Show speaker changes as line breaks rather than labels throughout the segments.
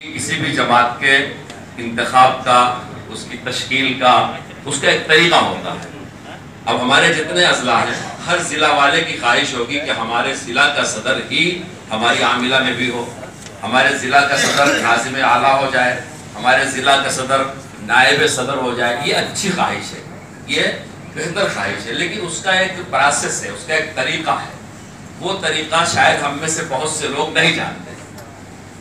کسی بھی جماعت کے انتخاب کا، اس کی تشکیل کا، اس کا ایک طریقہ ہوتا ہے۔ اب ہمارے جتنے اضلاع ہیں، ہر ضلع والے کی خواہش ہوگی کہ ہمارے ضلع کا صدر ہی ہماری عاملہ میں بھی ہو، ہمارے ضلع کا صدر ناظم اعلیٰ ہو جائے، ہمارے ضلع کا صدر نائب صدر ہو جائے۔ یہ اچھی خواہش ہے، یہ بہتر خواہش ہے، لیکن اس کا ایک پروسیس ہے، اس کا ایک طریقہ ہے۔ وہ طریقہ شاید ہم میں سے بہت سے لوگ نہیں جانتے۔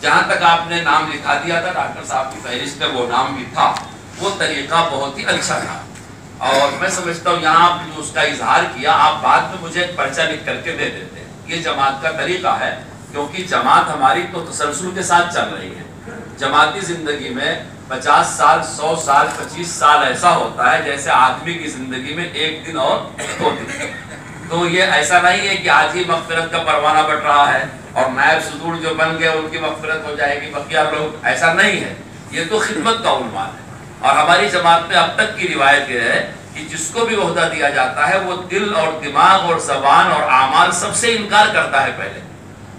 جہاں تک آپ نے نام لکھا دیا تھا ڈاکٹر صاحب کی فہرست میں وہ نام بھی تھا، وہ طریقہ بہت ہی اچھا تھا، اور میں سمجھتا ہوں یہاں آپ نے اس کا اظہار کیا، آپ بعد میں مجھے ایک پرچہ لکھ کر کے دے دیتے۔ یہ جماعت کا طریقہ ہے، کیونکہ جماعت ہماری تو تسلسل کے ساتھ چل رہی ہے۔ جماعتی زندگی میں 50 سال، 100 سال، 25 سال ایسا ہوتا ہے جیسے آدمی کی زندگی میں ایک دن اور 2 دن۔ تو یہ ایسا نہیں ہے کہ آج ہی مغفرت کا پروانہ بٹ رہا ہے اور نائب صدور جو بن گئے ان کی مغفرت ہو جائے گی، بقیہ لوگ، ایسا نہیں ہے۔ یہ تو خدمت کا عنوان ہے، اور ہماری جماعت میں اب تک کی روایت یہ ہے کہ جس کو بھی عہدہ دیا جاتا ہے وہ دل اور دماغ اور زبان اور اعمال سب سے انکار کرتا ہے، پہلے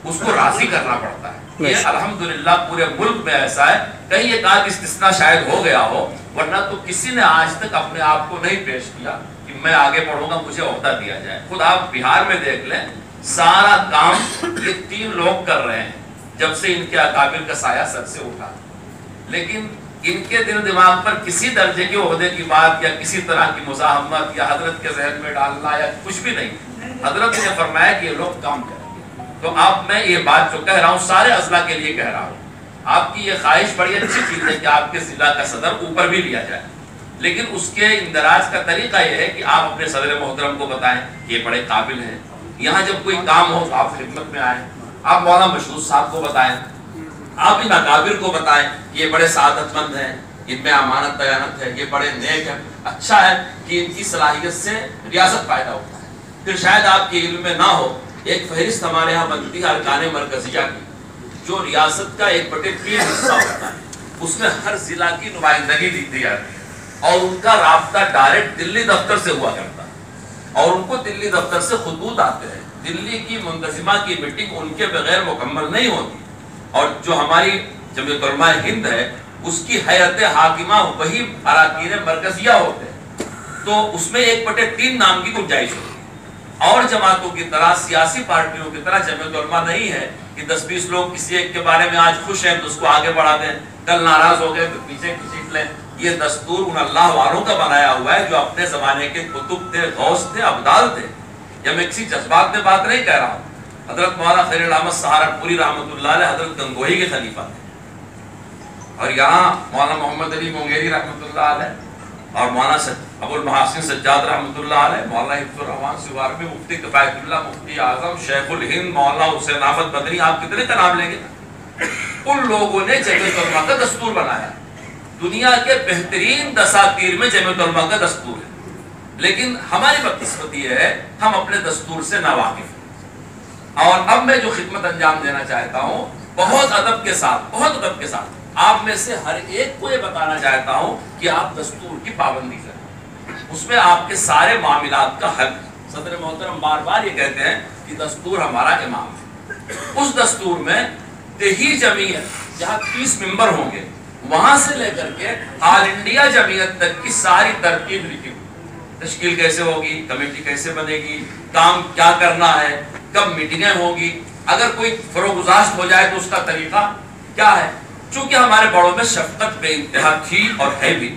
اس کو راضی کرنا پڑتا ہے۔ یہ الحمدللہ پورے ملک میں ایسا ہے، کہیں ایک آدھ استثناء شاید ہو گیا ہو، ورنہ تو کسی نے آج تک اپنے آپ کو نہیں پیش کیا کہ میں آگے بڑھوں گا، مجھے عہدہ دیا جائے۔ خود آپ بہار میں دیکھ لیں، سارا کام یہ 3 لوگ کر رہے ہیں جب سے ان کے اکابر کا سایہ سر سے اٹھا، لیکن ان کے دل دماغ پر کسی درجے کے عہدے کی بات یا کسی طرح کی مزاحمت یا حضرت کے ذہن میں ڈالنا یا کچھ بھی نہیں۔ حضرت نے فرمایا کہ یہ لوگ کام کریں گے۔ تو اب میں یہ بات جو کہہ رہا ہوں سارے اضلاع کے لیے کہہ رہا ہوں، آپ کی یہ خواہش بڑی اچھی چیز ہے کہ آپ کے ضلع کا صدر اوپر بھی لیا جائے، لیکن اس کے اندراج کا طریقہ یہ ہے کہ آپ اپنے صدر محترم کو بتائیں کہ یہ بڑے قابل ہیں، یہاں جب کوئی کام ہو تو آپ خدمت میں آئیں، آپ مولانا مشہور صاحب کو بتائیں، آپ ان اکابر کو بتائیں کہ یہ بڑے سعادت مند ہیں، ان میں امانت دیانت ہے، یہ بڑے نیک ہیں، اچھا ہے کہ ان کی صلاحیت سے ریاست فائدہ ہوتا ہے۔ پھر شاید آپ کے علم میں نہ ہو، ایک فہرست ہمارے ہاں بنتی ہے ارکان مرکزیہ کی، جو ریاست کا 1/3 حصہ ہوتا ہے، اس میں ہر ضلع کی نمائندگی دی جاتی ہے، اور ان کا رابطہ ڈائریکٹ دلی دفتر سے ہوا کرتا ہے، اور ان کو دلی دفتر سے خطوط آتے ہیں۔ دلی کی منتظمہ کی میٹنگ ان کے بغیر مکمل نہیں ہوتی، اور جو ہماری جمعیت علماء ہند ہے اس کی ہیئت حاکمہ وہی اراکین مرکزیہ ہوتے ہیں، تو اس میں 1/3 نام کی گنجائش ہوتی ہے۔ اور جماعتوں کی طرح، سیاسی پارٹیوں کی طرح جمعیت علماء نہیں ہے کہ 10-20 لوگ کسی ایک کے بارے میں آج خوش ہیں تو اس کو آگے بڑھا دیں، کل ناراض ہو گئے تو پیچھے کھینچ لیں۔ یہ دستور ان اللہ والوں کا بنایا ہوا ہے جو اپنے زمانے کے کتب تھے، غوث تھے، ابدال تھے۔ یا میں کسی جذبات میں بات نہیں کہہ رہا ہوں، حضرت مولانا خلیل احمد سہارنپوری رحمۃ اللہ علیہ حضرت گنگوہی کے خلیفہ تھے، اور یہاں مولانا محمد علی مونگیری رحمۃ اللہ علیہ اور مولانا ابو المحاسن سجاد رحمۃ اللہ علیہ، مولانا حفظ الرحمان سوار میں مفتی کفایت اللہ، مفتی اعظم، شیخ الہند مولانا حسین احمد بدری، آپ کتنے کا نام لیں گے؟ ان لوگوں نے جمعیت علماء کا دستور بنایا، دنیا کے بہترین دساتیر میں جمعیت علماء کا دستور ہے، لیکن ہماری بدقسمتی یہ ہے ہم اپنے دستور سے ناواقف ہیں۔ اور اب میں جو خدمت انجام دینا چاہتا ہوں، بہت ادب کے ساتھ آپ میں سے ہر ایک کو یہ بتانا چاہتا ہوں کہ آپ دستور کی پابندی کریں، اس میں آپ کے سارے معاملات کا حل۔ صدر محترم بار بار یہ کہتے ہیں کہ دستور ہمارا امام ہے، اس دستور میں دیہی جمعیت جہاں 30 ممبر ہوں گے، وہاں سے لے کر کے آل انڈیا جمعیت تک کی ساری ترتیب لکھی ہوئی، تشکیل کیسے ہوگی، کمیٹی کیسے بنے گی، کام کیا کرنا ہے، کب میٹنگیں ہوگی، اگر کوئی فروگزاشت ہو جائے تو اس کا طریقہ کیا ہے۔ چونکہ ہمارے بڑوں میں شفقت بے انتہا تھی اور ہے بھی،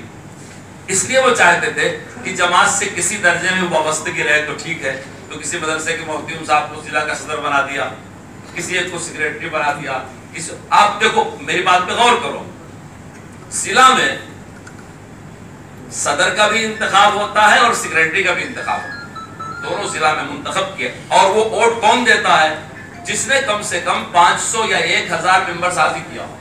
اس لیے وہ چاہتے تھے کہ جماعت سے کسی درجے میں وابستگی رہے تو ٹھیک ہے، تو کسی مدرسے کے مفتیوں صاحب کو ضلع کا صدر بنا دیا، کسی ایک کو سیکریٹری بنا دیا، آپ دیکھو میری بات پہ غور کرو، ضلع میں صدر کا بھی انتخاب ہوتا ہے اور سیکریٹری کا بھی انتخاب ہوتا ہے، دونوں ضلع میں منتخب کیا، اور وہ ووٹ کون دیتا ہے؟ جس نے کم سے کم 500 یا 1000 ممبر سازی کیا ہو،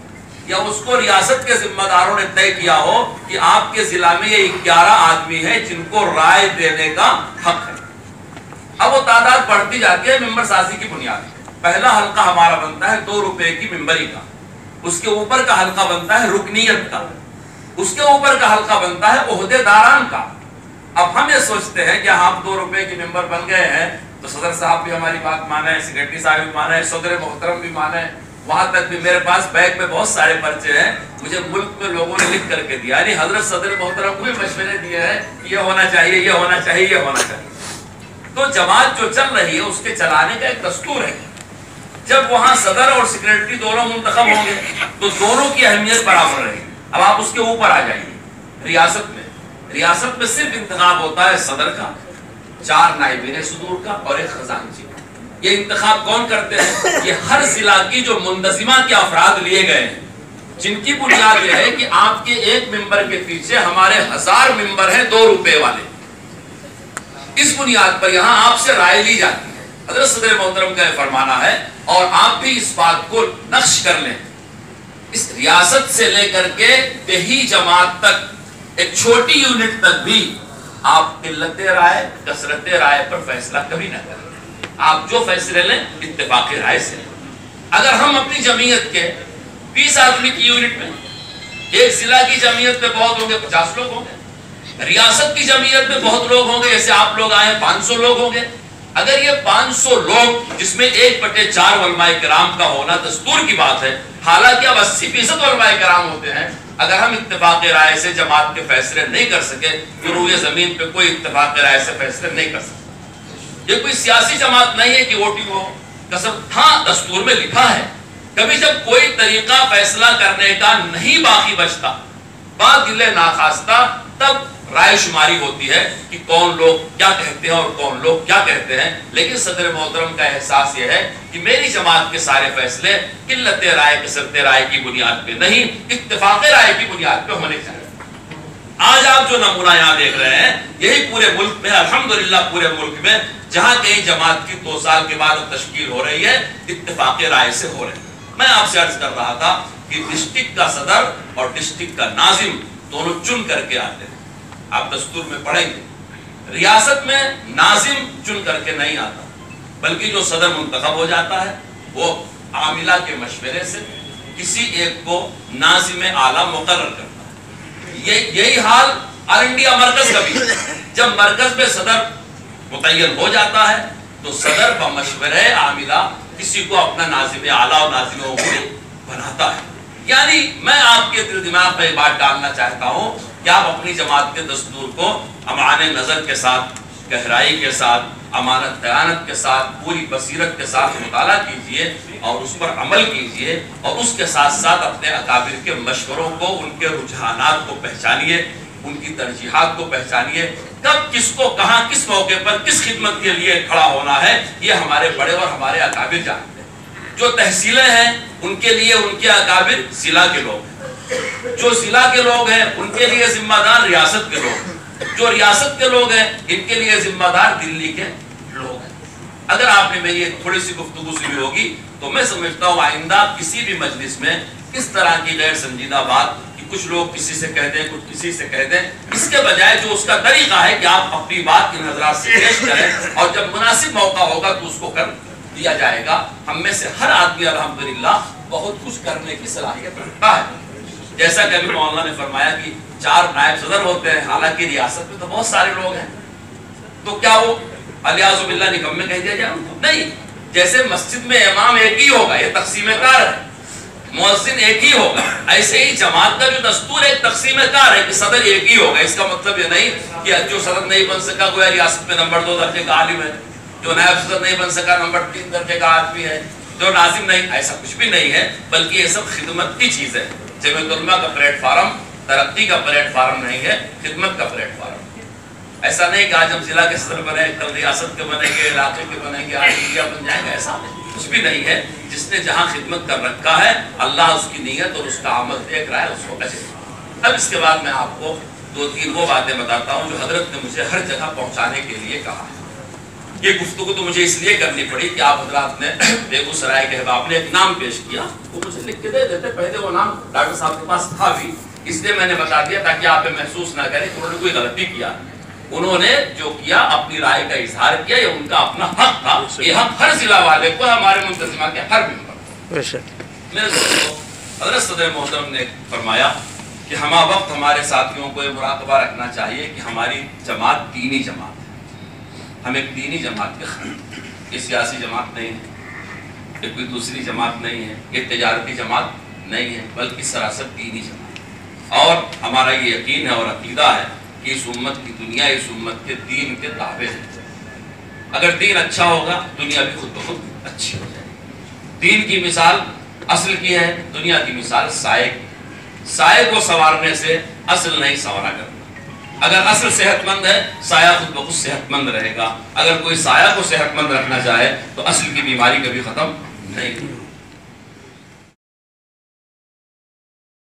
یا اس کو ریاست کے ذمہ داروں نے طے کیا ہو کہ آپ کے ضلع میں یہ 11 آدمی ہیں جن کو رائے دینے کا حق ہے۔ اب وہ تعداد بڑھتی جاتی ہے ممبر سازی کی بنیاد پر۔ پہلا حلقہ ہمارا بنتا ہے 2 روپے کی ممبری کا، اس کے اوپر کا حلقہ بنتا ہے رکنیت کا، اس کے اوپر کا حلقہ بنتا ہے عہدے داران کا۔ اب ہم یہ سوچتے ہیں کہ ہم 2 روپے کی ممبر بن گئے ہیں تو صدر صاحب بھی ہماری بات مانے، سیکریٹری صاحب بھی مانے، صدر محترم بھی مانے، وہاں تک بھی میرے پاس بیگ میں بہت سارے پرچے ہیں، مجھے ملک میں لوگوں نے لکھ کر کے دیا، یعنی حضرت صدر محترم کو بھی مشورے دیے ہیں کہ یہ ہونا چاہیے، یہ ہونا چاہیے، یہ ہونا چاہیے۔ تو جماعت جو چل رہی ہے اس کے چلانے کا ایک دستور ہے۔ جب وہاں صدر اور سیکریٹری دونوں منتخب ہوں گے تو دونوں کی اہمیت برابر رہے گی۔ اب آپ اس کے اوپر آ جائیے۔ ریاست میں صرف انتخاب ہوتا ہے صدر کا، 4 نائبین صدور کا اور ایک خزانچی کا۔ یہ انتخاب کون کرتے ہیں؟ یہ ہر ضلع کی جو منتظمہ کے افراد لیے گئے ہیں، جن کی بنیاد یہ ہے کہ آپ کے ایک ممبر کے پیچھے ہمارے 1000 ممبر ہیں 2 روپے والے۔ اس بنیاد پر یہاں آپ سے رائے لی جاتی ہے۔ حضرت صدر محترم کا یہ فرمانا ہے اور آپ بھی اس بات کو نقش کر لیں، اس ریاست سے لے کر کے دیہی جماعت تک، ایک چھوٹی یونٹ تک بھی آپ قلت رائے کثرت رائے پر فیصلہ کبھی نہ کریں۔ آپ جو فیصلے لیں اتفاق رائے سے لیں۔ اگر ہم اپنی جمعیت کے 20 آدمی کی یونٹ میں، ایک ضلع کی جمعیت میں بہت ہوں گے 50 لوگ ہوں گے، ریاست کی جمعیت میں بہت لوگ ہوں گے، جیسے آپ لوگ آئے 500 لوگ ہوں گے، اگر یہ 500 لوگ جس میں 1/4 علماء کرام کا ہونا دستور کی بات ہے، حالانکہ اب 80% علماء کرام ہوتے ہیں، اگر ہم اتفاق رائے سے جماعت کے فیصلے نہیں کر سکے تو روئے زمین پہ کوئی اتفاق رائے سے فیصلے نہیں کر سکتا۔ یہ کوئی سیاسی جماعت نہیں ہے کہ ووٹنگ ہو، قسم ہاں دستور میں لکھا ہے، کبھی جب کوئی طریقہ فیصلہ کرنے کا نہیں باقی بچتا، بات دل ناخواستہ، تب رائے شماری ہوتی ہے کہ کون لوگ کیا کہتے ہیں اور کون لوگ کیا کہتے ہیں۔ لیکن صدر محترم کا احساس یہ ہے کہ میری جماعت کے سارے فیصلے قلت رائے کثرت رائے کی بنیاد پہ نہیں، اتفاق رائے کی بنیاد پہ ہونے چاہیے۔ آج آپ جو نمونہ یہاں دیکھ رہے ہیں، یہی پورے ملک میں، الحمدللہ پورے ملک میں جہاں کہیں جماعت کی 2 سال کے بعد تشکیل ہو رہی ہے، اتفاق رائے سے ہو رہے ہیں۔ میں آپ سے عرض کر رہا تھا کہ ڈسٹرکٹ کا صدر اور ڈسٹرکٹ کا ناظم دونوں چن کر کے آتے ہیں، آپ دستور میں پڑھیں گے۔ ریاست میں ناظم چن کر کے نہیں آتا، بلکہ جو صدر منتخب ہو جاتا ہے وہ عاملہ کے مشورے سے کسی ایک کو ناظم اعلیٰ مقرر کرتا ہے۔ یہی حال آل انڈیا مرکز کا بھی، جب مرکز میں صدر متعین ہو جاتا ہے تو صدر بمشورہ عاملہ کسی کو اپنا ناظم اعلیٰ اور ناظم عمومی بناتا ہے۔ یعنی میں آپ کے دل دماغ میں یہ بات ڈالنا چاہتا ہوں کہ آپ اپنی جماعت کے دستور کو امان نظر کے ساتھ، گہرائی کے ساتھ، امانت دیانت کے ساتھ، پوری بصیرت کے ساتھ مطالعہ کیجئے اور اس پر عمل کیجئے، اور اس کے ساتھ ساتھ اپنے اکابر کے مشوروں کو، ان کے رجحانات کو پہچانیے، ان کی ترجیحات کو پہچانیے، کب کس کو کہاں کس موقع پر کس خدمت کے لیے کھڑا ہونا ہے، یہ ہمارے بڑے اور ہمارے اکابر جانتے ہیں۔ جو تحصیلیں ہیں ان کے لیے ان کے اکابر ضلع کے لوگ ہیں، جو ضلع کے لوگ ہیں ان کے لیے ذمہ دار ریاست کے لوگ ہیں، جو ریاست کے لوگ ہیں ان کے لیے ذمہ دار دلی کے لوگ ہیں۔ اگر آپ نے میری تھوڑی سی گفتگو سنی ہوگی تو میں سمجھتا ہوں آئندہ کسی بھی مجلس میں اس طرح کی غیر سنجیدہ بات کہ کچھ لوگ کسی سے کہہ دیں، کچھ کسی سے کہہ دیں، اس کے بجائے جو اس کا طریقہ ہے کہ آپ اپنی بات ان حضرات سے پیش کریں اور جب مناسب موقع ہوگا تو اس کو کر دیا جائے گا۔ ہم میں سے ہر آدمی الحمدللہ بہت کچھ کرنے کی صلاحیت رکھتا ہے۔ جیسا کہ ابھی مولانا نے فرمایا کہ 4 نائب صدر ہوتے ہیں، حالانکہ ریاست میں تو بہت سارے لوگ ہیں، تو کیا وہ الیاذ باللہ نکمے کہہ دیا جائے؟ نہیں، جیسے مسجد میں امام ایک ہی ہوگا، یہ تقسیم کار ہے، مؤذن ایک ہی ہوگا، ایسے ہی جماعت کا جو دستور ہے تقسیم کار ہے کہ صدر ایک ہی ہوگا۔ اس کا مطلب یہ نہیں کہ جو صدر نہیں بن سکا گویا ریاست میں نمبر 2 درجے کا عالم ہے، جو نائب صدر نہیں بن سکا نمبر 3 درجے کا آدمی ہے، جو ناظم نہیں، ایسا کچھ بھی نہیں ہے، بلکہ یہ سب خدمت کی چیز ہے۔ جمعیت علماء کا پلیٹ فارم ترقی کا پلیٹ فارم نہیں ہے، خدمت کا پلیٹ فارم۔ ایسا نہیں کہ آج ہم ضلع کے صدر بنے، کل ریاست کے بنیں گے، علاقے کے بنیں گے، آج انڈیا بن جائیں گے، ایسا کچھ بھی نہیں ہے۔ جس نے جہاں خدمت کر رکھا ہے اللہ اس کی نیت اور اس کا عمل دیکھ رہا ہے، اس کو اجر۔ اب اس کے بعد میں آپ کو 2-3 وہ باتیں بتاتا ہوں جو حضرت نے مجھے ہر جگہ پہنچانے کے لیے کہا ہے۔ یہ گفتگو تو مجھے اس لیے کرنی پڑی کہ آپ حضرات نے بیگو سرائے کے احباب نے ایک نام پیش کیا، وہ مجھے لکھ کے دے دیتے، پہلے وہ نام ڈاکٹر صاحب کے پاس تھا بھی، اس لیے میں نے بتا دیا تاکہ آپ محسوس نہ کریں کہ انہوں نے کوئی غلطی کیا۔ انہوں نے جو کیا اپنی رائے کا اظہار کیا، یہ ان کا اپنا حق تھا، یہ حق ہر ضلع والے کو، ہمارے منتظمہ کے ہر ممبر۔ میرے دوستو، حضرت صدر محترم نے فرمایا کہ ہمہ وقت ہمارے ساتھیوں کو یہ مراقبہ رکھنا چاہیے کہ ہماری جماعت دینی جماعت ہے، ہم ایک دینی جماعت کے خلاف، یہ سیاسی جماعت نہیں ہے۔ یہ کوئی دوسری جماعت نہیں ہے، یہ تجارتی جماعت نہیں ہے، بلکہ سراسر دینی جماعت ہے۔ اور ہمارا یہ یقین ہے اور عقیدہ ہے کہ اس امت کی دنیا اس امت کے دین کے تابع ہے۔ اگر دین اچھا ہوگا دنیا بھی خود بخود اچھی ہو جائے گی۔ دین کی مثال اصل کی ہے، دنیا کی مثال سائے کی۔ سائے کو سنوارنے سے اصل نہیں سنوارا کرتا۔ اگر اصل صحت مند ہے سایہ خود بخود صحت مند رہے گا۔ اگر کوئی سایہ کو صحت مند رکھنا چاہے تو اصل کی بیماری کبھی ختم نہیں ہوگی۔